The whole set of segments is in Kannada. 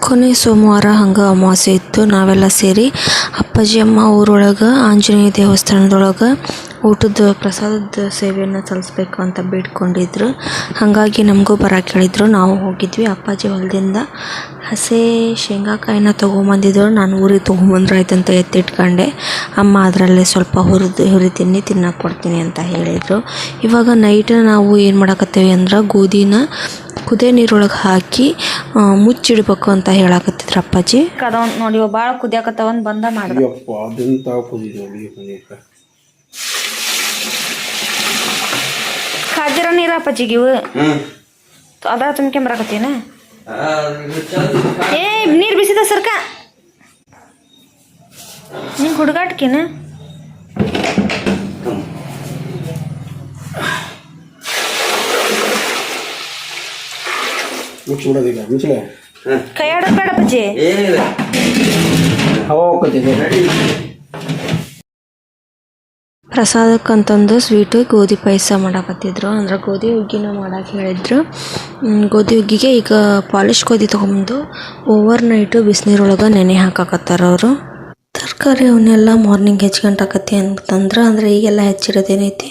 ಕೊನೆ ಸೋಮವಾರ ಹಂಗೆ ಅಮಾವಾಸ್ಯೆ ಇತ್ತು. ನಾವೆಲ್ಲ ಸೇರಿ ಅಪ್ಪಾಜಿ ಅಮ್ಮ ಊರೊಳಗೆ ಆಂಜನೇಯ ದೇವಸ್ಥಾನದೊಳಗೆ ಊಟದ ಪ್ರಸಾದದ ಸೇವೆಯನ್ನು ಸಲ್ಲಿಸ್ಬೇಕು ಅಂತ ಬೇಡ್ಕೊಂಡಿದ್ರು. ಹಾಗಾಗಿ ನಮಗೂ ಬರೋಕೆ ಹೇಳಿದ್ರು. ನಾವು ಹೋಗಿದ್ವಿ. ಅಪ್ಪಾಜಿ ಹೊಲದಿಂದ ಹಸೆ ಶೇಂಗಾಕಾಯಿನ ತೊಗೊಂಬಂದಿದ್ರು. ನಾನು ಊರಿಗೆ ತೊಗೊಂಬಂದ್ರಾಯ್ತು ಅಂತ ಎತ್ತಿಟ್ಕೊಂಡೆ. ಅಮ್ಮ ಅದರಲ್ಲೇ ಸ್ವಲ್ಪ ಹುರಿತೀನಿ ತಿನ್ನಕ್ಕೆ ಕೊಡ್ತೀನಿ ಅಂತ ಹೇಳಿದರು. ಇವಾಗ ನೈಟ್ ನಾವು ಏನು ಮಾಡಕತ್ತೇವೆ ಅಂದ್ರೆ ಗೋಧಿನ ಕುದೇ ನೀರೊಳಗೆ ಹಾಕಿ ಮುಚ್ಚಿಡ್ಬೇಕು ಅಂತ ಹೇಳಕತ್ತಿದ್ರು ಅಪ್ಪಾಜಿ. ಅದೊಂದು ನೋಡಿ ಭಾಳ ಕುದಿಯಾಕತ್ತಾವ ಒಂದು ಬಂದ ಮಾಡಿ ಕಾದಿರೋ ನೀರು ಅಪ್ಪಾಜಿಗೆ ಇವು ಅದ ತುಂಬ್ಕೊಂಬರಕತ್ತೀನ. ಏ ನೀರು ಬಿಸಿದ ಸರ್ಕ ನಿಂಗೆ ಹುಡುಗಾಟ್ಕಿನ ಕೈ ಆಡೋದು ಬೇಡ ಅಪ್ಪಾಜಿ. ಪ್ರಸಾದಕ್ಕಂತಂದು ಸ್ವೀಟು ಗೋಧಿ ಪಾಯಸ ಮಾಡಕತ್ತಿದ್ರು. ಅಂದ್ರೆ ಗೋಧಿ ಹುಗ್ಗಿನ ಮಾಡಕ್ಕೆ ಹೇಳಿದ್ರು. ಗೋಧಿ ಹುಗ್ಗಿಗೆ ಈಗ ಪಾಲಿಶ್ ಗೋಧಿ ತೊಗೊಂಬಂದು ಓವರ್ ನೈಟು ಬಿಸಿನೀರೊಳಗೆ ನೆನೆ ಹಾಕಕತ್ತಾರ ಅವರು. ತರಕಾರಿ ಅವನ್ನೆಲ್ಲ ಮಾರ್ನಿಂಗ್ ಹೆಚ್ಚಿಕೊಂಡಾಕತ್ತಿ ಅಂತಂದ್ರೆ ಅಂದರೆ ಈಗೆಲ್ಲ ಹೆಚ್ಚಿಡೋದೇನೈತಿ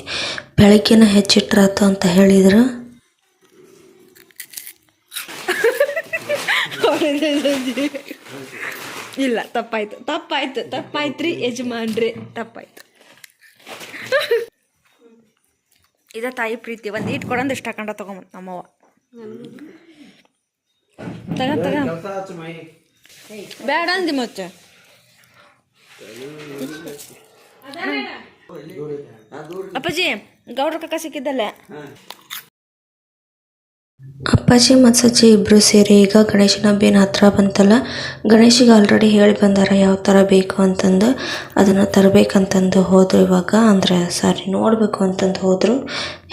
ಬೆಳಗ್ಗೆನ ಹೆಚ್ಚಿಟ್ರಾತು ಅಂತ ಹೇಳಿದ್ರು. ಇಲ್ಲ ತಪ್ಪಾಯ್ತು ಯಜಮಾನ್ರಿ ತಪ್ಪಾಯ್ತು. ಇದ ತಾಯಿ ಪ್ರೀತಿ ಒಂದು ಇಟ್ಟು ಕೊಡಂದು ಇಷ್ಟ ಹಾಕೊಂಡ ತಗೊಂಬಂತ ನಮ್ಮವ್ವ. ಬೇಡ ಅಂದಿ ಮತ್ತೆ ಅಪ್ಪಾಜಿ ಗೌಡ್ರ ಕಕ್ಕ ಸಿಕ್ಕಿದ್ದಲ್ಲ. ಅಪ್ಪಾಜಿ ಮತ್ತು ಸಜ್ಜಿ ಇಬ್ಬರು ಸೇರಿ ಈಗ ಗಣೇಶನ ಹಬ್ಬ ಹತ್ರ ಬಂತಲ್ಲ, ಗಣೇಶಿಗೆ ಆಲ್ರೆಡಿ ಹೇಳಿ ಬಂದಾರ ಯಾವ ಥರ ಬೇಕು ಅಂತಂದು ಅದನ್ನು ತರಬೇಕಂತಂದು ಹೋದರು. ಇವಾಗ ಅಂದರೆ ನೋಡಬೇಕು ಅಂತಂದು ಹೋದರು.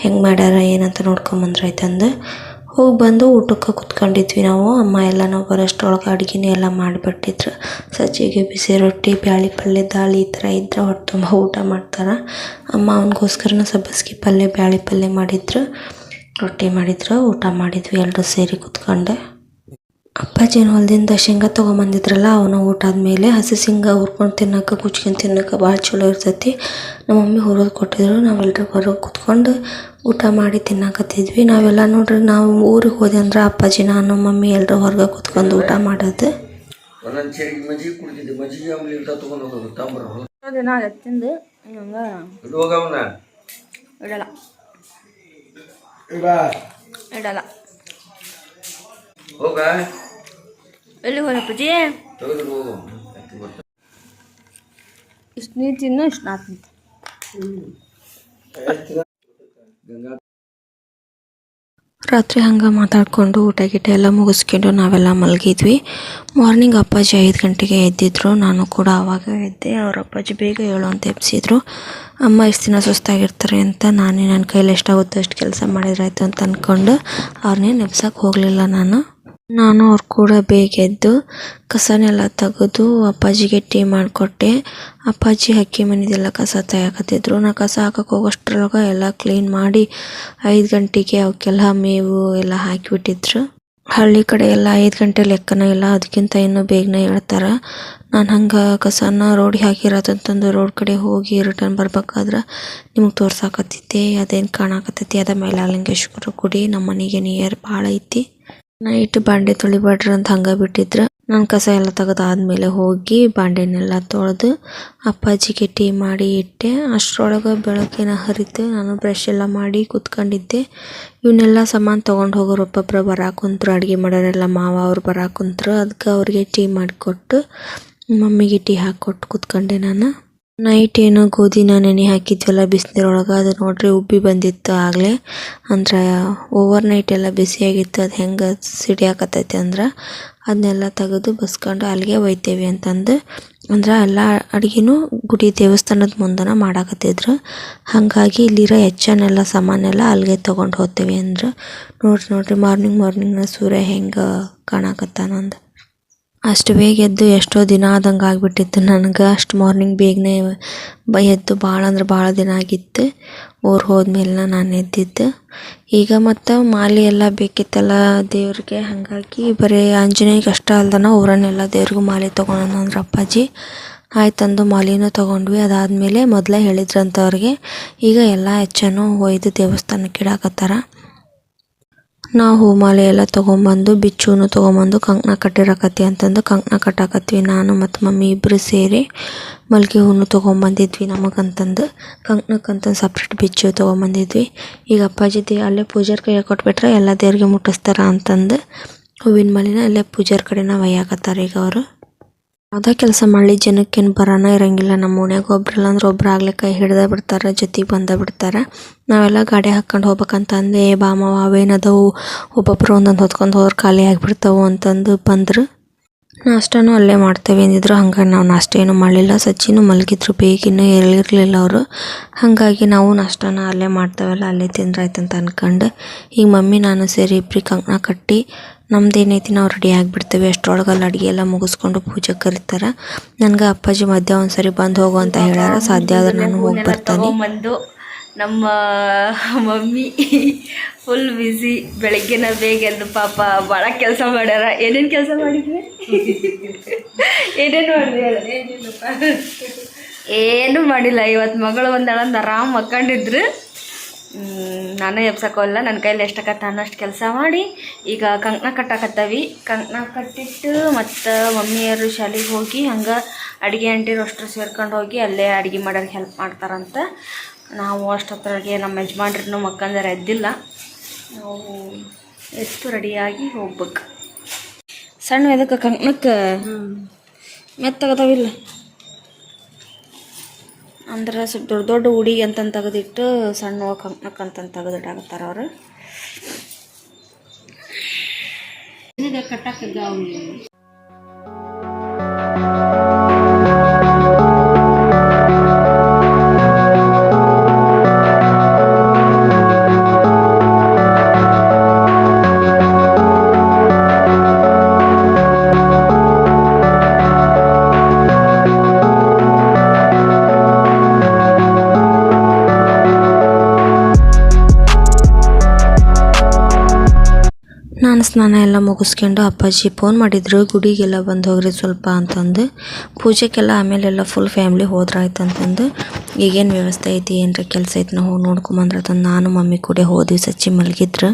ಹೆಂಗೆ ಮಾಡ್ಯಾರ ಏನಂತ ನೋಡ್ಕೊಂಬಂದ್ರಾಯ್ತಂದು ಹೋಗಿ ಬಂದು ಊಟಕ್ಕೆ ಕುತ್ಕೊಂಡಿದ್ವಿ ನಾವು. ಅಮ್ಮ ಎಲ್ಲ ನಾವು ಬರೋಷ್ಟೊಳಗೆ ಅಡುಗೆನೇ ಎಲ್ಲ ಮಾಡಿಬಿಟ್ಟಿದ್ರು. ಸಜ್ಜಿಗೆ ಬಿಸಿ ರೊಟ್ಟಿ ಬ್ಯಾಳಿ ಪಲ್ಯ ದಾಳಿ ಈ ಥರ ಇದ್ರೆ ಹೊಟ್ಟೆ ತುಂಬ ಊಟ ಮಾಡ್ತಾರೆ. ಅಮ್ಮ ಅವನಿಗೋಸ್ಕರನ ಸಬ್ಬಸ್ಗೆ ಪಲ್ಯ ಬ್ಯಾಳಿ ಪಲ್ಯ ಮಾಡಿದ್ರು, ರೊಟ್ಟಿ ಮಾಡಿದ್ರು, ಊಟ ಮಾಡಿದ್ವಿ ಎಲ್ಲರೂ ಸೇರಿ ಕುತ್ಕೊಂಡೆ. ಅಪ್ಪಾಜಿನ ಹೊಲದಿಂದ ಶೇಂಗಾ ತೊಗೊಂಬಂದಿದ್ರಲ್ಲ ಅವನು ಊಟ ಆದಮೇಲೆ ಹಸಿ ಶೇಂಗಾ ಹುರ್ಕೊಂಡು ತಿನ್ನೋಕೆ ಕುಚ್ಕೊಂಡು ತಿನ್ನೋಕೆ ಭಾಳ ಚಲೋ ಇರ್ತೈತಿ. ನಮ್ಮ ಮಮ್ಮಿ ಹುರಿದು ಕೊಟ್ಟಿದ್ರು. ನಾವೆಲ್ಲರೂ ಹೊರಗೆ ಕುತ್ಕೊಂಡು ಊಟ ಮಾಡಿ ತಿನ್ನಕತ್ತಿದ್ವಿ. ನಾವೆಲ್ಲ ನೋಡ್ರಿ ನಾವು ಊರಿಗೆ ಹೋದೆ ಅಂದ್ರೆ ಅಪ್ಪಾಜಿ ನಾನು ಮಮ್ಮಿ ಎಲ್ಲರೂ ಹೊರಗೆ ಕುತ್ಕೊಂಡು ಊಟ ಮಾಡೋದು. ಇಡಲ್ಲ ಎಲ್ಲಿ ಹೋಗಪ್ಪಾಜಿ ಇಷ್ಟು ನೀರು ತಿನ್ನು ಇಷ್ಟು ನಾ ತಿಂತ. ರಾತ್ರಿ ಹಂಗೆ ಮಾತಾಡಿಕೊಂಡು ಊಟ ಗೀಟ ಎಲ್ಲ ಮುಗಿಸ್ಕೊಂಡು ನಾವೆಲ್ಲ ಮಲಗಿದ್ವಿ. ಮಾರ್ನಿಂಗ್ ಅಪ್ಪಾಜಿ 5 ಗಂಟೆಗೆ ಎದ್ದಿದ್ರು. ನಾನು ಕೂಡ ಆವಾಗ ಎದ್ದೆ. ಅವ್ರ ಅಪ್ಪಾಜಿ ಬೇಗ ಹೇಳು ಅಂತ ಎಬ್ಸಿದ್ರು. ಅಮ್ಮ ಇಷ್ಟು ದಿನ ಸುಸ್ತಾಗಿರ್ತಾರೆ ಅಂತ ನಾನೇ ನನ್ನ ಕೈಲಿ ಎಷ್ಟಾಗುತ್ತೋ ಅಷ್ಟು ಕೆಲಸ ಮಾಡಿದ್ರಾಯ್ತು ಅಂತ ಅಂದ್ಕೊಂಡು ಅವ್ರನ್ನೇ ನೆಬ್ಸಕ್ಕೆ ಹೋಗಲಿಲ್ಲ. ನಾನು ಅವ್ರು ಕೂಡ ಬೇಗ ಎದ್ದು ಕಸನೆಲ್ಲ ತೆಗೆದು ಅಪ್ಪಾಜಿಗೆ ಟೀ ಮಾಡಿಕೊಟ್ಟೆ. ಅಪ್ಪಾಜಿ ಅಕ್ಕಿ ಮನೆದೆಲ್ಲ ಕಸ ತೆಗಿಯಕತ್ತಿದ್ರು. ನಾ ಕಸ ಹಾಕಕ್ಕೆ ಹೋಗೋಷ್ಟ್ರೊಳಗೆ ಎಲ್ಲ ಕ್ಲೀನ್ ಮಾಡಿ 5 ಗಂಟೆಗೆ ಅವಕ್ಕೆಲ್ಲ ಮೇವು ಎಲ್ಲ ಹಾಕಿಬಿಟ್ಟಿದ್ರು. ಹಳ್ಳಿ ಕಡೆ ಎಲ್ಲ 5 ಗಂಟೆ ಲೆಕ್ಕನ ಇಲ್ಲ, ಅದಕ್ಕಿಂತ ಇನ್ನೂ ಬೇಗನೆ ಹೇಳ್ತಾರೆ. ನಾನು ಹಂಗೆ ಕಸನ ರೋಡಿಗೆ ಹಾಕಿರತ್ತಂತಂದು ರೋಡ್ ಕಡೆ ಹೋಗಿ ರಿಟರ್ನ್ ಬರ್ಬೇಕಾದ್ರೆ ನಿಮಗೆ ತೋರ್ಸಾಕತ್ತಿದ್ದೆ. ಅದೇನು ಕಾಣಕತ್ತೈತಿ ಅದ ಮೈಲಾಲಿಂಗೇಶ್ವರ ಗುಡಿ ನಮ್ಮ ಮನೆಗೆ ನಿಯರ್ ಭಾಳ ಐತಿ. ನೈಟ್ ಬಾಂಡೆ ತೊಳಿಬೇಡ್ರಿ ಅಂತ ಹಂಗೆ ಬಿಟ್ಟಿದ್ರು. ನಾನು ಕಸ ಎಲ್ಲ ತೆಗೆದಾದ್ಮೇಲೆ ಹೋಗಿ ಬಾಂಡೆನೆಲ್ಲ ತೊಳೆದು ಅಪ್ಪಾಜಿಗೆ ಟೀ ಮಾಡಿ ಇಟ್ಟೆ. ಅಷ್ಟರೊಳಗೆ ಬೆಳಕಿನ ಹರಿತು. ನಾನು ಬ್ರಷ್ ಎಲ್ಲ ಮಾಡಿ ಕೂತ್ಕೊಂಡಿದ್ದೆ. ಇವನ್ನೆಲ್ಲ ಸಾಮಾನು ತೊಗೊಂಡು ಹೋಗೋರು ಒಬ್ಬೊಬ್ಬರು ಬರಾಕುಂತ್ರು. ಅಡುಗೆ ಮಾಡೋರೆಲ್ಲ ಮಾವ ಅವ್ರು ಬರಾಕುಂತ್ರು. ಅದಕ್ಕೆ ಅವ್ರಿಗೆ ಟೀ ಮಾಡಿಕೊಟ್ಟು ಮಮ್ಮಿಗೆ ಟೀ ಹಾಕ್ಕೊಟ್ಟು ಕೂತ್ಕೊಂಡೆ. ನಾನು ನೈಟ್ ಏನೋ ಗೋಧಿನ ನೆನೆ ಹಾಕಿದ್ವಲ್ಲ ಬಿಸಿನೀರೊಳಗೆ, ಅದು ನೋಡ್ರಿ ಉಬ್ಬಿ ಬಂದಿತ್ತು ಆಗಲೇ. ಅಂದ್ರೆ ಓವರ್ ನೈಟ್ ಎಲ್ಲ ಬಿಸಿಯಾಗಿತ್ತು. ಅದು ಹೆಂಗೆ ಸಿಡಿಯಾಕತ್ತೈತಿ ಅಂದ್ರೆ ಅದನ್ನೆಲ್ಲ ತೆಗೆದು ಬಸ್ಕೊಂಡು ಅಲ್ಲಿಗೆ ಒಯ್ತೇವೆ ಅಂತಂದು ಅಂದ್ರೆ ಎಲ್ಲ ಅಡುಗೆನೂ ಗುಡಿ ದೇವಸ್ಥಾನದ ಮುಂದನ ಮಾಡಾಕತ್ತಿದ್ರು. ಹಾಗಾಗಿ ಇಲ್ಲಿರೋ ಹೆಚ್ಚನೆಲ್ಲ ಸಾಮಾನೆಲ್ಲ ಅಲ್ಲಿಗೆ ತೊಗೊಂಡು ಹೋಗ್ತೇವೆ ಅಂದ್ರೆ ನೋಡ್ರಿ ಮಾರ್ನಿಂಗ್ನ ಸೂರ್ಯ ಹೆಂಗೆ ಕಾಣಕತ್ತಾನಂದು. ಅಷ್ಟು ಬೇಗ ಎದ್ದು ಎಷ್ಟೋ ದಿನ ಆದಂಗೆ ಆಗಿಬಿಟ್ಟಿತ್ತು ನನಗೆ. ಅಷ್ಟು ಮಾರ್ನಿಂಗ್ ಬೇಗನೆ ಎದ್ದು ಭಾಳ ಅಂದ್ರೆ ಭಾಳ ದಿನ ಆಗಿತ್ತು. ಊರು ಹೋದ್ಮೇಲೆ ನಾನು ಎದ್ದಿದ್ದು. ಈಗ ಮತ್ತು ಮಾಲೆ ಎಲ್ಲ ಬೇಕಿತ್ತಲ್ಲ ದೇವ್ರಿಗೆ, ಹಾಗಾಗಿ ಬರೀ ಆಂಜನೇಯಗೆ ಅಷ್ಟೇ ಅಲ್ದನ ಊರನ್ನೆಲ್ಲ ದೇವ್ರಿಗೂ ಮಾಲೆ ತೊಗೊಳೋಣ ಅಂದ್ರೆ ಅಪ್ಪಾಜಿ ಆಯ್ತಂದು ಮಾಲೆನೂ ತೊಗೊಂಡ್ವಿ. ಅದಾದಮೇಲೆ ಮೊದಲೇ ಹೇಳಿದ್ರಂತ ಅವ್ರಿಗೆ. ಈಗ ಎಲ್ಲ ಹೆಚ್ಚನು ಒಯ್ದು ದೇವಸ್ಥಾನಕ್ಕೆ ಇಡಾಕತ್ತಾರ. ನಾವು ಹೂಮಾಲೆ ಎಲ್ಲ ತೊಗೊಂಬಂದು ಬಿಚ್ಚುನು ತೊಗೊಂಬಂದು ಕಂಕಣ ಕಟ್ಟಿರಕತ್ತಿ ಅಂತಂದು ಕಂಕಣ ಕಟ್ಟಾಕತ್ವಿ. ನಾನು ಮತ್ತು ಮಮ್ಮಿ ಇಬ್ಬರು ಸೇರಿ ಮಲ್ಗೆ ಹೂನು ತೊಗೊಂಬಂದಿದ್ವಿ ನಮಗಂತಂದು. ಕಂಕಣಕ್ಕಂತಂದು ಸಪ್ರೇಟ್ ಬಿಚ್ಚು ತೊಗೊಂಬಂದಿದ್ವಿ. ಈಗ ಅಪ್ಪಾಜಿ ಅಲ್ಲೇ ಪೂಜಾರ್ ಕೈಯಾಗ ಕೊಟ್ಬಿಟ್ರೆ ಎಲ್ಲ ದೇವ್ರಿಗೆ ಮುಟ್ಟಿಸ್ತಾರ ಅಂತಂದು ಹೂವಿನ ಮಾಲೆನ ಅಲ್ಲೇ ಪೂಜಾರ್ ಕಡೆನ ಒಯ್ಯಾಕತ್ತಾರ ಈಗ ಅವರು. ಯಾವುದೇ ಕೆಲಸ ಮಾಡಲಿ ಜನಕ್ಕೇನು ಬರೋಣ ಇರಂಗಿಲ್ಲ. ನಮ್ಮ ಓಣ್ಯಾಗ ಒಬ್ರಲ್ಲ ಅಂದ್ರೆ ಒಬ್ರು ಆಗ್ಲೇ ಕೈ ಹಿಡ್ದ ಬಿಡ್ತಾರೆ, ಜೊತೆಗೆ ಬಂದ ಬಿಡ್ತಾರೆ. ನಾವೆಲ್ಲ ಗಾಡಿ ಹಾಕ್ಕೊಂಡು ಹೋಗ್ಬೇಕಂತ ಅಂದೆ, ಬಾಮವ ಅವೇನದವು ಒಬ್ಬೊಬ್ರು ಒಂದೊಂದು ಹೊತ್ಕೊಂಡು ಹೋದ್ರೆ ಖಾಲಿ ಆಗಿಬಿಡ್ತಾವೆ ಅಂತಂದು ಬಂದರು. ನಾಷ್ಟನೂ ಅಲ್ಲೇ ಮಾಡ್ತೇವೆ ಅಂದಿದ್ರು. ಹಂಗಾಗಿ ನಾವು ನಾಷ್ಟ ಏನೂ ಮಾಡಲಿಲ್ಲ. ಸಚ್ಚಿನೂ ಮಲಗಿದ್ರು, ಬೇಗಿನ್ನೂ ಹೇಳಿರಲಿಲ್ಲ ಅವರು. ಹಾಗಾಗಿ ನಾವು ನಾಷ್ಟನ ಅಲ್ಲೇ ಮಾಡ್ತೇವಲ್ಲ ಅಲ್ಲೇ ತಿಂದ್ರಾಯ್ತಂತ ಅನ್ಕೊಂಡು ಈಗ ಮಮ್ಮಿ ನಾನು ಸೇರಿ ಇಬ್ಬರಿಗೆ ಕಂಕಣ ಕಟ್ಟಿ ನಮ್ದೇನೈತಿ ನಾವು ರೆಡಿ ಆಗಿಬಿಡ್ತೇವೆ. ಅಷ್ಟರೊಳಗೆ ಅಲ್ಲಿ ಅಡುಗೆ ಎಲ್ಲ ಮುಗಿಸ್ಕೊಂಡು ಪೂಜೆ ಕರೀತಾರೆ. ನನಗೆ ಅಪ್ಪಾಜಿ ಮಧ್ಯ ಒಂದ್ಸರಿ ಬಂದು ಹೋಗು ಅಂತ ಹೇಳ್ಯಾರ. ಸಾಧ್ಯ ಆದ್ರೆ ನಾನು ಹೋಗಿ ಬರ್ತಾನೆ. ನಮ್ಮ ಮಮ್ಮಿ ಫುಲ್ ಬ್ಯುಸಿ. ಬೆಳಗ್ಗೆನ ಬೇಗ ಎದ್ದು ಪಾಪ ಭಾಳ ಕೆಲಸ ಮಾಡ್ಯಾರ. ಏನೇನು ಕೆಲಸ ಮಾಡಿದ್ವಿ? ಏನೇನು ಮಾಡಿದ್ವಿ? ಏನೂ ಮಾಡಿಲ್ಲ. ಇವತ್ತು ಮಗಳು ಒಂದಳಂದು ಆರಾಮ್ ಮಕ್ಕೊಂಡಿದ್ರು. ನಾನು ಎಬ್ಸಕ್ಕೋಲ್ಲ, ನನ್ನ ಕೈಲಿ ಎಷ್ಟಕ್ಕತ್ತ ಅನ್ನೋಷ್ಟು ಕೆಲಸ ಮಾಡಿ ಈಗ ಕಂಕಣ ಕಟ್ಟಾಕತ್ತವಿ. ಕಂಕಣ ಕಟ್ಟಿಟ್ಟು ಮತ್ತು ಮಮ್ಮಿಯರು ಶಾಲೆಗೆ ಹೋಗಿ ಹಂಗೆ ಅಡುಗೆ ಅಂಟಿರು ಅಷ್ಟರು ಸೇರ್ಕೊಂಡು ಹೋಗಿ ಅಲ್ಲೇ ಅಡುಗೆ ಮಾಡೋರಿಗೆ ಹೆಲ್ಪ್ ಮಾಡ್ತಾರಂತ. ನಾವು ಅಷ್ಟೊತ್ತೊಳಗೆ ನಮ್ಮ ಯಜಮಾನ್ರೂ ಮಕ್ಕಂದರೆ ಎದ್ದಿಲ್ಲ. ನಾವು ಎದ್ದು ರೆಡಿಯಾಗಿ ಹೋಗ್ಬೇಕು. ಸಣ್ಣ ಎದಕ್ಕೆ ಕಂಕಣಕ್ಕೆ ಮೆತ್ತಗದವಿಲ್ಲ ಅಂದ್ರೆ ಸ್ವಲ್ಪ ದೊಡ್ಡ ದೊಡ್ಡ ಹುಡುಗಿ ಅಂತಂದು ತೆಗೆದಿಟ್ಟು ಸಣ್ಣ ಕಂಕಣಕ್ಕಂತಂದು ತೆಗೆದಿಟ್ಟಾಗತ್ತಾರ ಅವರು. ನಾನು ಸ್ನಾನ ಎಲ್ಲ ಮುಗಿಸ್ಕೊಂಡು ಅಪ್ಪಾಜಿ ಫೋನ್ ಮಾಡಿದ್ರು, ಗುಡಿಗೆಲ್ಲ ಬಂದು ಹೋಗ್ರಿ ಸ್ವಲ್ಪ ಅಂತಂದು. ಪೂಜೆಗೆಲ್ಲ ಆಮೇಲೆಲ್ಲ ಫುಲ್ ಫ್ಯಾಮ್ಲಿ ಹೋದ್ರಾಯ್ತು ಅಂತಂದು. ಈಗೇನು ವ್ಯವಸ್ಥೆ ಐತಿ ಏನರ ಕೆಲಸ ಐತೆ ನಾವು ಹೋಗಿ ನೋಡ್ಕೊಂಬಂದ್ರತಂದು ನಾನು ಮಮ್ಮಿ ಕೂಡ ಹೋದ್ವಿ. ಸಚ್ಚಿ ಮಲಗಿದ್ರು.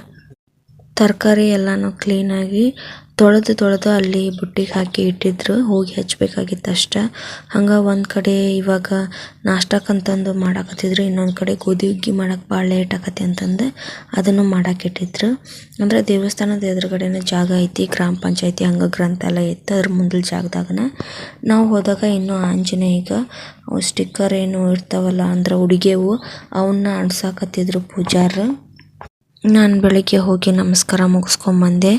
ತರಕಾರಿ ಎಲ್ಲನೂ ಕ್ಲೀನಾಗಿ ತೊಳೆದು ಅಲ್ಲಿ ಬುಟ್ಟಿಗೆ ಹಾಕಿ ಇಟ್ಟಿದ್ರು. ಹೋಗಿ ಹಚ್ಚಬೇಕಾಗಿತ್ತು ಅಷ್ಟೆ. ಹಂಗೆ ಒಂದು ಕಡೆ ಇವಾಗ ನಾಷ್ಟಕ್ಕಂತಂದು ಮಾಡಾಕತ್ತಿದ್ರು, ಇನ್ನೊಂದು ಕಡೆ ಗೋಧಿ ಹುಗ್ಗಿ ಮಾಡೋಕೆ ಭಾಳ ಲೇಟ್ ಆಕತಿ ಅಂತಂದು ಅದನ್ನು ಮಾಡಾಕಿಟ್ಟಿದ್ರು. ಅಂದರೆ ದೇವಸ್ಥಾನದ ಎದುರುಗಡೆನೇ ಜಾಗ ಐತಿ, ಗ್ರಾಮ ಪಂಚಾಯತಿ ಹಂಗೆ ಗ್ರಂಥಾಲಯ ಇತ್ತು. ಅದ್ರ ಮುಂದಲ ಜಾಗದಾಗನ ನಾವು ಹೋದಾಗ ಇನ್ನೂ ಆಂಜನೇಯಗೆ ಸ್ಟಿಕ್ಕರ್ ಏನು ಇರ್ತಾವಲ್ಲ ಅಂದ್ರೆ ಹುಡುಗಿಯವು ಅವನ್ನ ಅಂಟ್ಸಾಕತ್ತಿದ್ರು ಪೂಜಾರು. ನಾನು ಬೆಳಿಗ್ಗೆ ಹೋಗಿ ನಮಸ್ಕಾರ ಮುಗಿಸ್ಕೊಂಬಂದೆ.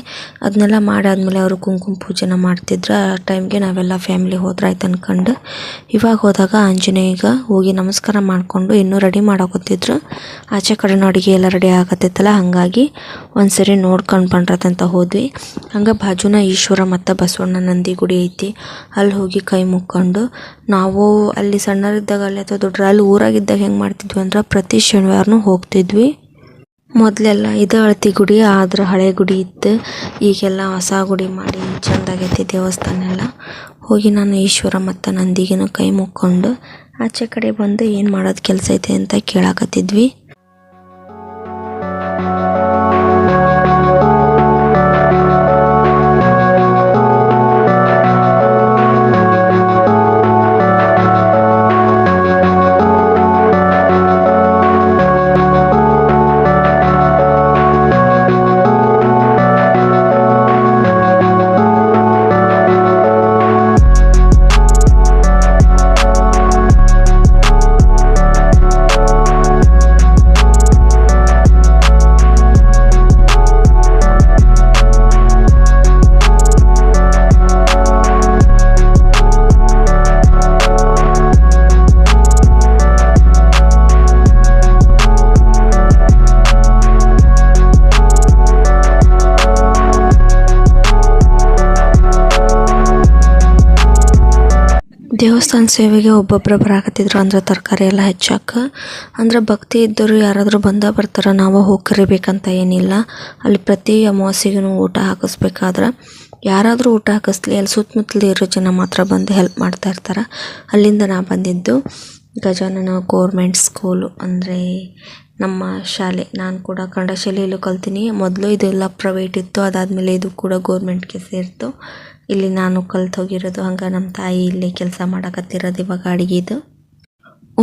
ಅದನ್ನೆಲ್ಲ ಮಾಡಾದ್ಮೇಲೆ ಅವರು ಕುಂಕುಮ ಪೂಜೆನ ಮಾಡ್ತಿದ್ರು. ಆ ಟೈಮ್ಗೆ ನಾವೆಲ್ಲ ಫ್ಯಾಮಿಲಿ ಹೋದ್ರಾಯ್ತು ಅನ್ಕೊಂಡು ಇವಾಗ ಹೋದಾಗ ಆಂಜನೇಯಗೆ ಹೋಗಿ ನಮಸ್ಕಾರ ಮಾಡಿಕೊಂಡು ಇನ್ನೂ ರೆಡಿ ಮಾಡೋಕತ್ತಿದ್ರು. ಆಚೆ ಕಡೆನೂ ಅಡುಗೆ ಎಲ್ಲ ರೆಡಿ ಆಗತ್ತಿತ್ತಲ್ಲ, ಹಾಗಾಗಿ ಒಂದು ಸರಿ ನೋಡ್ಕೊಂಡು ಬಂದ್ರತಂತ ಹೋದ್ವಿ. ಹಂಗೆ ಬಾಜುನ ಈಶ್ವರ ಮತ್ತು ಬಸವಣ್ಣ ನಂದಿ ಗುಡಿ ಐತಿ, ಅಲ್ಲಿ ಹೋಗಿ ಕೈ ಮುಕ್ಕೊಂಡು ನಾವು ಅಲ್ಲಿ ಸಣ್ಣರಿದ್ದಾಗ ಅಲ್ಲಿ ಅಥವಾ ದೊಡ್ಡರ ಅಲ್ಲಿ ಊರಾಗಿದ್ದಾಗ ಹೆಂಗೆ ಮಾಡ್ತಿದ್ವಿ ಅಂದ್ರೆ ಪ್ರತಿ ಶನಿವಾರನೂ ಹೋಗ್ತಿದ್ವಿ. ಮೊದಲೆಲ್ಲ ಇದು ಅಳತಿ ಗುಡಿ ಆದ್ರೆ ಹಳೆ ಗುಡಿ ಇತ್ತು. ಈಗೆಲ್ಲ ಹೊಸ ಗುಡಿ ಮಾಡಿ ಚೆಂದಾಗೈತಿ ದೇವಸ್ಥಾನ ಎಲ್ಲ. ಹೋಗಿ ನಾನು ಈಶ್ವರ ಮತ್ತು ನಂದಿಗೆನೂ ಕೈ ಮುಕ್ಕೊಂಡು ಆಚೆ ಕಡೆ ಬಂದು ಏನು ಮಾಡೋದು ಕೆಲಸ ಐತೆ ಅಂತ ಕೇಳಾಕತ್ತಿದ್ವಿ. ದೇವಸ್ಥಾನ ಸೇವೆಗೆ ಒಬ್ಬೊಬ್ಬರು ಬರಾಕತ್ತಿದ್ರು ಅಂದ್ರೆ ತರಕಾರಿ ಎಲ್ಲ ಹೆಚ್ಚಾಕ. ಅಂದ್ರೆ ಭಕ್ತಿ ಇದ್ದವರು ಯಾರಾದರೂ ಬರ್ತಾರೆ, ನಾವು ಹೋಗಿ ಕರಿಬೇಕಂತ ಏನಿಲ್ಲ. ಅಲ್ಲಿ ಪ್ರತಿ ಅಮಾವಾಸ್ಯೆಗೂ ಊಟ ಹಾಕಿಸ್ಬೇಕಾದ್ರೆ ಯಾರಾದರೂ ಊಟ ಹಾಕಿಸ್ಲಿ, ಅಲ್ಲಿ ಸುತ್ತಮುತ್ತಲು ಇರೋ ಜನ ಮಾತ್ರ ಬಂದು ಹೆಲ್ಪ್ ಮಾಡ್ತಾ ಇರ್ತಾರೆ. ಅಲ್ಲಿಂದ ನಾ ಬಂದಿದ್ದು ಗಜಾನನ ಗೌರ್ಮೆಂಟ್ ಸ್ಕೂಲು, ಅಂದರೆ ನಮ್ಮ ಶಾಲೆ. ನಾನು ಕೂಡ ಕನ್ನಡ ಶಾಲೆಯಲ್ಲೂ ಕಲ್ತೀನಿ. ಮೊದಲು ಇದೆಲ್ಲ ಪ್ರೈವೇಟ್ ಇತ್ತು, ಅದಾದಮೇಲೆ ಇದು ಕೂಡ ಗೌರ್ಮೆಂಟ್ಗೆ ಸೇರಿತು. ಇಲ್ಲಿ ನಾನು ಕಲ್ತು ಹೋಗಿರೋದು. ಹಂಗೆ ನಮ್ಮ ತಾಯಿ ಇಲ್ಲಿ ಕೆಲಸ ಮಾಡಕತ್ತಿರೋದು ಇವಾಗ ಅಡುಗೆದು.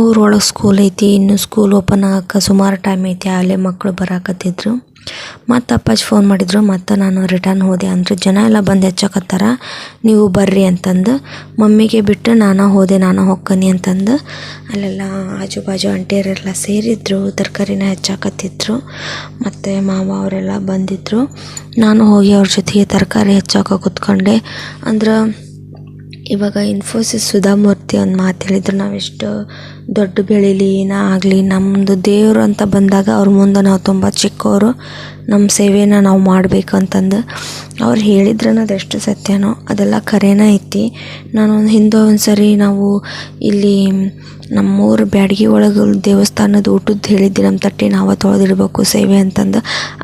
ಊರೊಳಗೆ ಸ್ಕೂಲ್ ಐತಿ, ಇನ್ನು ಸ್ಕೂಲ್ ಓಪನ್ ಆಗಕ್ಕೆ ಸುಮಾರು ಟೈಮ್ ಐತಿ. ಅಲ್ಲೇ ಮಕ್ಕಳು ಬರಾಕತ್ತಿದ್ರು. ಮತ್ತು ಅಪ್ಪಾಜಿ ಫೋನ್ ಮಾಡಿದ್ರು, ಮತ್ತು ನಾನು ರಿಟರ್ನ್ ಹೋದೆ. ಅಂದರೆ ಜನ ಎಲ್ಲ ಬಂದು ಹೆಚ್ಚಕತ್ತಾರ, ನೀವು ಬರ್ರಿ ಅಂತಂದು. ಮಮ್ಮಿಗೆ ಬಿಟ್ಟು ನಾನು ಹೋಗ್ತೀನಿ ಅಂತಂದು ಅಲ್ಲೆಲ್ಲ ಆಜು ಬಾಜು ಆಂಟಿಯರೆಲ್ಲ ಸೇರಿದ್ರು, ತರಕಾರಿನ ಹೆಚ್ಚಾಕತ್ತಿದ್ರು. ಮತ್ತು ಮಾವ ಅವರೆಲ್ಲ ಬಂದಿದ್ದರು. ನಾನು ಹೋಗಿ ಅವ್ರ ಜೊತೆಗೆ ತರಕಾರಿ ಹೆಚ್ಚಾಕ ಕೂತ್ಕೊಂಡೆ. ಅಂದ್ರೆ ಇವಾಗ ಇನ್ಫೋಸಿಸ್ ಸುಧಾಮೂರ್ತಿ ಒಂದು ಮಾತು ಹೇಳಿದ್ರು, ನಾವೆಷ್ಟು ದೊಡ್ಡ ಬೆಳೀಲಿ ಏನೇ ಆಗಲಿ, ನಮ್ಮದು ದೇವರು ಅಂತ ಬಂದಾಗ ಅವ್ರ ಮುಂದೆ ನಾವು ತುಂಬ ಚಿಕ್ಕವರು, ನಮ್ಮ ಸೇವೆನ ನಾವು ಮಾಡಬೇಕು ಅಂತಂದು ಅವ್ರು ಹೇಳಿದ್ರು. ಅದೆಷ್ಟು ಸತ್ಯನೋ ಅದೆಲ್ಲ ಖರೇನ ಐತಿ. ನಾನು ಹಿಂದೆ ಒಂದು ಸರಿ ನಾವು ಇಲ್ಲಿ ನಮ್ಮೂರು ಬ್ಯಾಡಗಿ ಒಳಗೆ ದೇವಸ್ಥಾನದ ಊಟದ್ದು ಹೇಳಿದ್ದೆ, ನಮ್ಮ ತಟ್ಟೆ ನಾವು ತೊಳೆದಿಡ್ಬೇಕು ಸೇವೆ ಅಂತಂದು.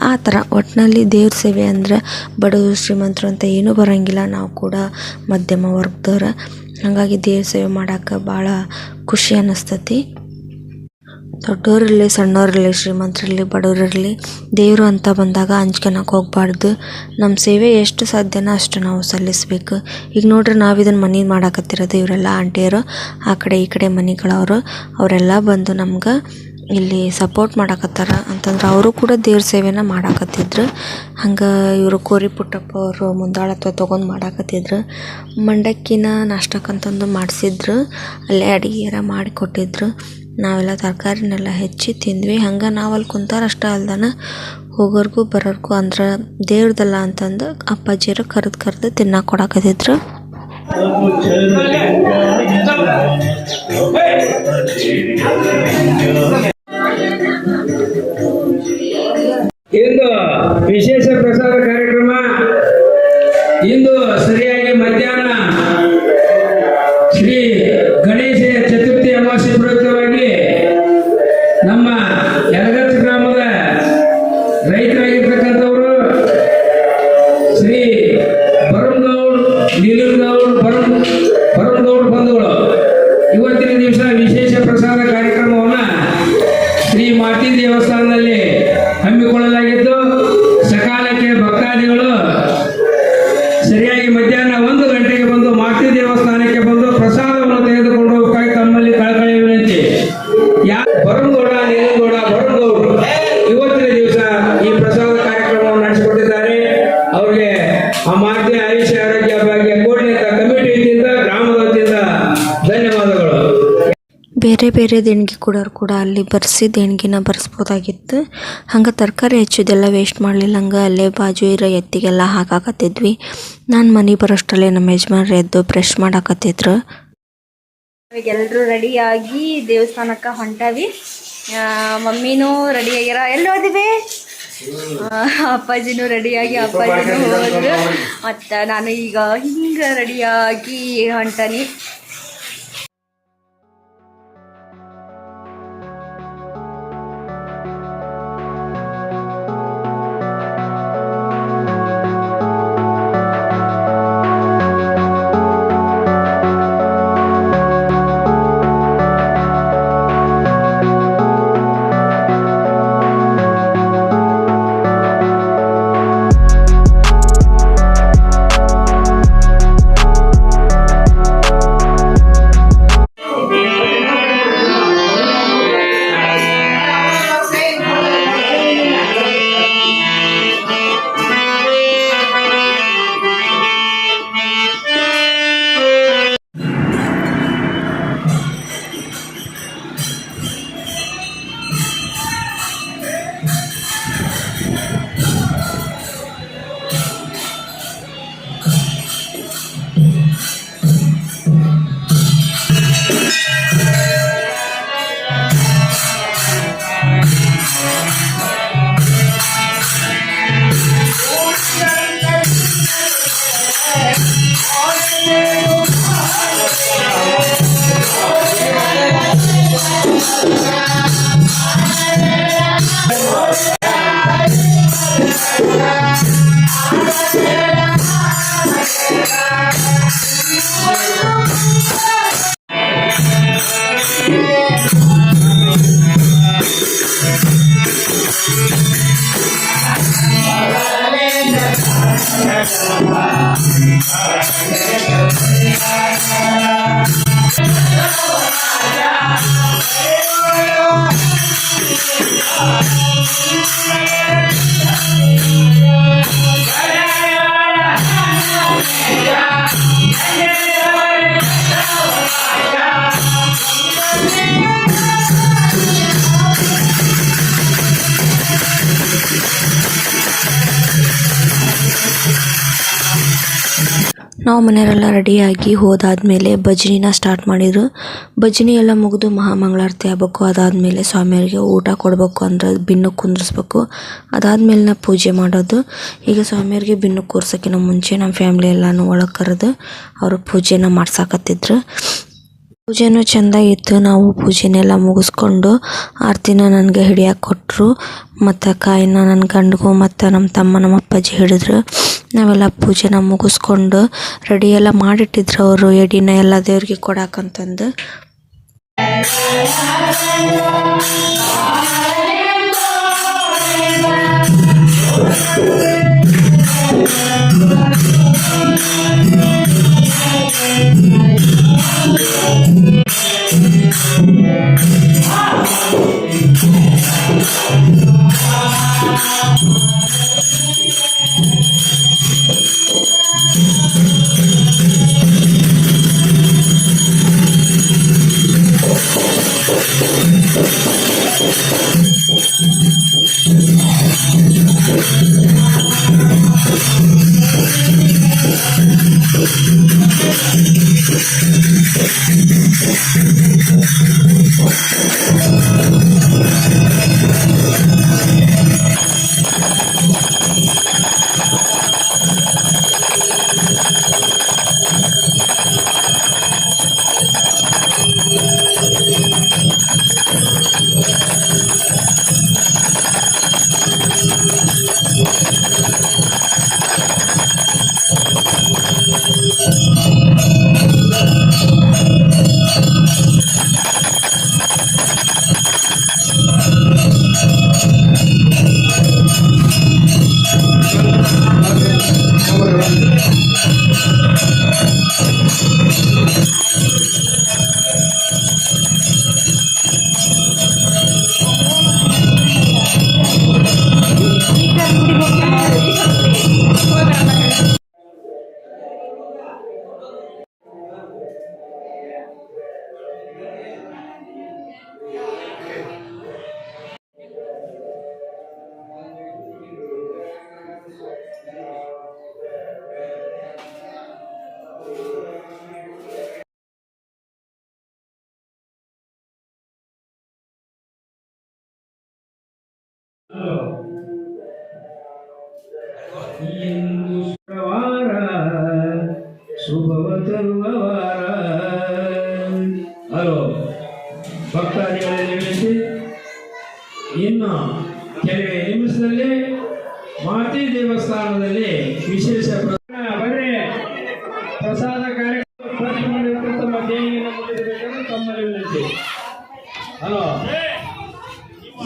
ಆ ಥರ ಒಟ್ಟಿನಲ್ಲಿ ದೇವ್ರ ಸೇವೆ ಅಂದ್ರೆ ಬಡವರು ಶ್ರೀಮಂತರು ಅಂತ ಏನೂ ಬರೋಂಗಿಲ್ಲ. ನಾವು ಕೂಡ ಮಧ್ಯಮ ವರ್ಗದವ್ರು, ಹಾಗಾಗಿ ದೇವ್ರ ಸೇವೆ ಮಾಡೋಕೆ ಭಾಳ ಖುಷಿ ಅನ್ನಿಸ್ತತಿ. ದೊಡ್ಡವರಿರಲಿ ಸಣ್ಣವರಿರಲಿ ಶ್ರೀಮಂತರಿರಲಿ ಬಡವರಿರಲಿ, ದೇವರು ಅಂತ ಬಂದಾಗ ಹಂಚ್ಕೊಳಕ್ಕೆ ಹೋಗ್ಬಾರ್ದು. ನಮ್ಮ ಸೇವೆ ಎಷ್ಟು ಸಾಧ್ಯನೋ ಅಷ್ಟು ನಾವು ಸಲ್ಲಿಸ್ಬೇಕು. ಈಗ ನೋಡ್ರಿ, ನಾವು ಇದನ್ನು ಮನೆ ಮಾಡಾಕತ್ತಿರೋದು, ಇವರೆಲ್ಲ ಆಂಟಿಯರು ಆ ಕಡೆ ಈ ಕಡೆ ಮನೆಗಳವರು, ಅವರೆಲ್ಲ ಬಂದು ನಮ್ಗೆ ಇಲ್ಲಿ ಸಪೋರ್ಟ್ ಮಾಡಾಕತ್ತಾರ. ಅಂತಂದ್ರೆ ಅವರು ಕೂಡ ದೇವ್ರ ಸೇವೆನ ಮಾಡಾಕತ್ತಿದ್ರು. ಹಂಗೆ ಇವರು ಕೋರಿ ಪುಟ್ಟಪ್ಪ ಅವರು ಮುಂದಾಳತ್ವ ತೊಗೊಂಡು ಮಾಡಾಕತ್ತಿದ್ರು. ಮಂಡಕ್ಕಿನ ನಾಷ್ಟಕ್ಕಂತಂದು ಮಾಡಿಸಿದ್ರು, ಅಲ್ಲೇ ಅಡುಗೆಯರ ಮಾಡಿಕೊಟ್ಟಿದ್ರು. ನಾವೆಲ್ಲ ತರಕಾರಿನೆಲ್ಲ ಹೆಚ್ಚಿ ತಿಂದ್ವಿ. ಹಂಗೆ ನಾವು ಅಲ್ಲಿ ಕುಂತಾರಷ್ಟೇ ಅಲ್ದಾನ ಹೋಗೋರ್ಗೂ ಬರೋರ್ಗೂ ಅಂದ್ರೆ ದೇವ್ರದಲ್ಲ ಅಂತಂದು ಅಪ್ಪಾಜಿಯರು ಕರೆದು ತಿನ್ನಕ್ಕೆ ಕೊಡಾಕತ್ತಿದ್ರು. ಇಂದು ವಿಶೇಷ ಪ್ರಸಾದ ಕಾರ್ಯಕ್ರಮ. ಇಂದು ಸರಿಯಾಗಿ ಮಧ್ಯಾಹ್ನ ಶ್ರೀ ಗಣೇಶ ಚತುರ್ಥಿ ಅಮಾವಾಸ್ಯೆ ಪ್ರಯುಕ್ತವಾಗಿ ನಮ್ಮ ಯಲಗತ್ತಿ ಗ್ರಾಮದ ರೈತರಾಗಿರ್ತಕ್ಕಂಥವರು ಶ್ರೀ ಭರಮಗೌಡ್ ನೀಲಗೌಡ್ ಭರಮಗೌಡ್ ಬಂಧುಗಳು ಇವತ್ತಿನ ದಿವಸ ವಿಶೇಷ ಪ್ರಸಾದ ಕಾರ್ಯಕ್ರಮವನ್ನು ಶ್ರೀ ಮಾತಿ ದೇವಸ್ಥಾನದಲ್ಲಿ ಹಮ್ಮಿಕೊಳ್ಳಲಾಗಿದ್ದು, ಸಕಾಲಕ್ಕೆ ಭಕ್ತಾದಿಗಳು ಸರಿಯಾಗಿ ಮಧ್ಯಾಹ್ನ 1 ಗಂಟೆಗೆ ಬಂದು ಮಾತಿ ದೇವಸ್ಥಾನಕ್ಕೆ ಬಂದು ಪ್ರಸಾದವನ್ನು ತೆಗೆದುಕೊಂಡು ಹೋಗಬೇಕಾಗಿ ತಮ್ಮಲ್ಲಿ ಕಳಕಳಿಯ ವಿನಂತಿ. ಭರಮಗೌಡ ನೀಲಗೌಡ ಭರಮಗೌಡರು ಇವತ್ತಿನ ದಿವಸ ಈ ಪ್ರಸಾದ ಕಾರ್ಯಕ್ರಮವನ್ನು ನಡೆಸಿಕೊಟ್ಟಿದ್ದಾರೆ. ಅವರಿಗೆ ಆ ಮಾತಿ ಆಯುಷ್ಯ ಆರೋಗ್ಯ ಭಾಗ್ಯ ಕೋಡಿ ಅಂತ ಕಮಿಟಿ ವತಿಯಿಂದ ಗ್ರಾಮದ ವತಿಯಿಂದ ಧನ್ಯವಾದಗಳು. ಬೇರೆ ಬೇರೆ ದೇಣಿಗೆ ಕೊಡೋರು ಕೂಡ ಅಲ್ಲಿ ಬರ್ಸಿ ದೇಣಿಗೆನ ಬರ್ಸ್ಬೋದಾಗಿತ್ತು. ಹಂಗೆ ತರಕಾರಿ ಹೆಚ್ಚೋದೆಲ್ಲ ವೇಸ್ಟ್ ಮಾಡಲಿಲ್ಲ. ಹಂಗೆ ಅಲ್ಲೇ ಬಾಜು ಇರೋ ಎತ್ತಿಗೆಲ್ಲ ಹಾಕಾಕತ್ತಿದ್ವಿ. ನಾನು ಮನೆ ಬರೋಷ್ಟಲ್ಲೇ ನಮ್ಮ ಯಜಮಾನ್ರು ಎದ್ದು ಬ್ರಷ್ ಮಾಡಾಕತ್ತಿದ್ರು. ಎಲ್ಲರೂ ರೆಡಿಯಾಗಿ ದೇವಸ್ಥಾನಕ್ಕೆ ಹೊಂಟಾವಿ. ಮಮ್ಮಿನೂ ರೆಡಿ ಆಗ್ಯಾರ. ಎಲ್ಲಿ ಹೋದಿವಿ? ಅಪ್ಪಾಜಿನೂ ರೆಡಿಯಾಗಿ ಅಪ್ಪಾಜಿನೂ ಹೋದ್ರು. ಮತ್ತು ನಾನು ಈಗ ಹಿಂಗೆ ರೆಡಿಯಾಗಿ ಹೊಂಟಾನಿ. ನಾವು ಮನೆಯವರೆಲ್ಲ ರೆಡಿಯಾಗಿ ಹೋದಾದ್ಮೇಲೆ ಭಜನಿನ ಸ್ಟಾರ್ಟ್ ಮಾಡಿದ್ರು. ಭಜನಿ ಎಲ್ಲ ಮುಗಿದು ಮಹಾಮಂಗಳಾರತಿ ಆಗಬೇಕು. ಅದಾದಮೇಲೆ ಸ್ವಾಮಿಯವ್ರಿಗೆ ಊಟ ಕೊಡಬೇಕು ಅಂದ್ರೆ ಬಿನ್ನಕ್ಕೆ ಕುಂದ್ರಿಸ್ಬೇಕು. ಅದಾದಮೇಲೆ ಪೂಜೆ ಮಾಡೋದು. ಈಗ ಸ್ವಾಮಿಯವ್ರಿಗೆ ಬಿನ್ನಕ್ಕೆ ಕೂರ್ಸೋಕ್ಕಿಂತ ಮುಂಚೆ ನಮ್ಮ ಫ್ಯಾಮ್ಲಿ ಎಲ್ಲನೂ ಒಳಗೆ ಕರೆದು ಅವರು ಪೂಜೆನ ಮಾಡ್ಸಾಕತ್ತಿದ್ರು. ಪೂಜೆನೂ ಚೆಂದಾಗಿತ್ತು. ನಾವು ಪೂಜೆನೆಲ್ಲ ಮುಗಿಸ್ಕೊಂಡು ಆರತಿನ ನನಗೆ ಹಿಡಿಯಕ್ಕೆ ಕೊಟ್ಟರು. ಮತ್ತು ಕಾಯಿನ ನನ್ನ ಗಂಡಿಗೂ ಮತ್ತು ನಮ್ಮ ತಮ್ಮ ನಮ್ಮ ಅಪ್ಪಾಜಿ ಹಿಡಿದ್ರು. ನಾವೆಲ್ಲ ಪೂಜೆನ ಮುಗಿಸ್ಕೊಂಡು ರೆಡಿ ಎಲ್ಲ ಮಾಡಿಟ್ಟಿದ್ರು ಅವರು ಎಡಿನ ಎಲ್ಲ ದೇವ್ರಿಗೆ ಕೊಡಾಕಂತಂದು. ಇಂದು ಶುಕ್ರವಾರ ಶುಭವ ತರುವ ವಾರ. ಹಲೋ ಭಕ್ತಾದಿಗಳಲ್ಲಿ ವಿನಂತಿ, ಇನ್ನು ಕೆಲವೇ ನಿಮಿಷದಲ್ಲಿ ಮಾತಿ ದೇವಸ್ಥಾನದಲ್ಲಿ ವಿಶೇಷ ಬರೀ ಪ್ರಸಾದ ಕಾರ್ಯಕ್ರಮ ಮಾಡಿರ್ತಕ್ಕಂಥ ತಮ್ಮ ದೇವಿಯನ್ನು ಮುಟ್ಟಿಸಬೇಕಂದ್ರೆ ತಮ್ಮಲ್ಲಿ ವಿನಂತಿ. ಹಲೋ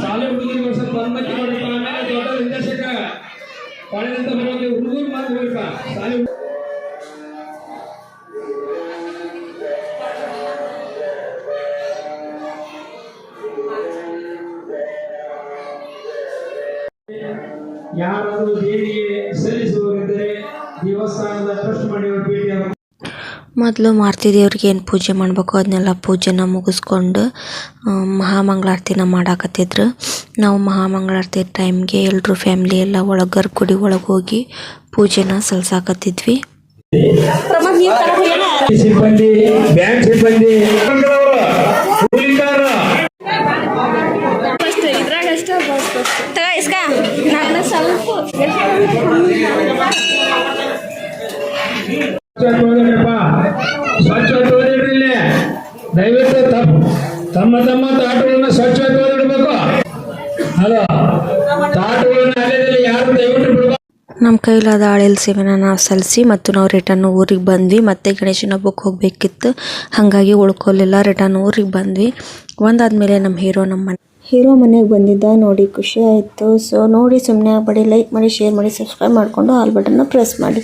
ಶಾಲೆ ಹುಡುಗರಿಗೆ ಸ್ವಲ್ಪ ಅನುಮತಿ ಕೊಡಪ್ಪ. ಆಮೇಲೆ ದೊಡ್ಡ ನಿರ್ದೇಶಕ ಕಾಲೇಜಿಂದ ಬರೋಕೆ ಹುಡುಗರು ಮಾತು ಬೇಕಾ ಶಾಲೆ ಯಾರಾದರೂ ದೇವಿಗೆ ಸಲ್ಲಿಸುವವರಿದ್ದರೆ ದೇವಸ್ಥಾನದ ಟ್ರಸ್ಟ್ ಮಾಡಿರುವ ಭೇಟಿ ಮೊದಲು ಮಾರುತಿ ದೇವ್ರಿಗೆ ಏನು ಪೂಜೆ ಮಾಡಬೇಕು ಅದನ್ನೆಲ್ಲ ಪೂಜೆನ ಮುಗಿಸ್ಕೊಂಡು ಮಹಾಮಂಗಳಾರತಿನ ಮಾಡಾಕತ್ತಿದ್ರು. ನಾವು ಮಹಾಮಂಗಳಾರತಿ ಟೈಮ್ಗೆ ಎಲ್ಲರೂ ಫ್ಯಾಮ್ಲಿ ಎಲ್ಲ ಗರ್ಭಗುಡಿ ಒಳಗೆ ಹೋಗಿ ಪೂಜೆನ ಸಲ್ಸಾಕತ್ತಿದ್ವಿ. ಸಿಬ್ಬಂದಿ, ಬ್ಯಾಂಕ್ ಸಿಬ್ಬಂದಿ, ಸ್ವಚ್ಛ ಇರಲಿ. ದಯವಿಟ್ಟು ತಮ್ಮ ತಮ್ಮ ತಾಟುಗಳನ್ನ ಸ್ವಚ್ಛವಾಗಿ ಇಡಬೇಕು. ಹಲೋ ತಾಟುಗಳನ್ನ ಅಲೆದಲ್ಲಿ ಯಾರು ದಯವಿಟ್ಟು ಬಿಡಬೇಕು. ನಮ್ಮ ಕೈಲಾದ ಆಳೆಲ್ ಸೇವೆನ ನಾವು ಸಲ್ಲಿಸಿ ಮತ್ತು ನಾವು ರಿಟರ್ನ್ ಊರಿಗೆ ಬಂದ್ವಿ. ಮತ್ತೆ ಗಣೇಶನ ಹಬ್ಬಕ್ಕೆ ಹೋಗಬೇಕಿತ್ತು, ಹಾಗಾಗಿ ಉಳ್ಕೊಲಿಲ್ಲ. ರಿಟರ್ನ್ ಊರಿಗೆ ಬಂದ್ವಿ. ಒಂದಾದ್ಮೇಲೆ ನಮ್ಮ ಹೀರೋ ಮನೆಗೆ ಬಂದಿದ್ದ ನೋಡಿ ಖುಷಿ ಆಯಿತು. ಸೊ ನೋಡಿ ಸುಮ್ಮನೆ ಆಗ್ಬೇಡಿ, ಲೈಕ್ ಮಾಡಿ, ಶೇರ್ ಮಾಡಿ, ಸಬ್ಸ್ಕ್ರೈಬ್ ಮಾಡಿಕೊಂಡು ಆಲ್ ಬಟನ್ನ ಪ್ರೆಸ್ ಮಾಡಿ.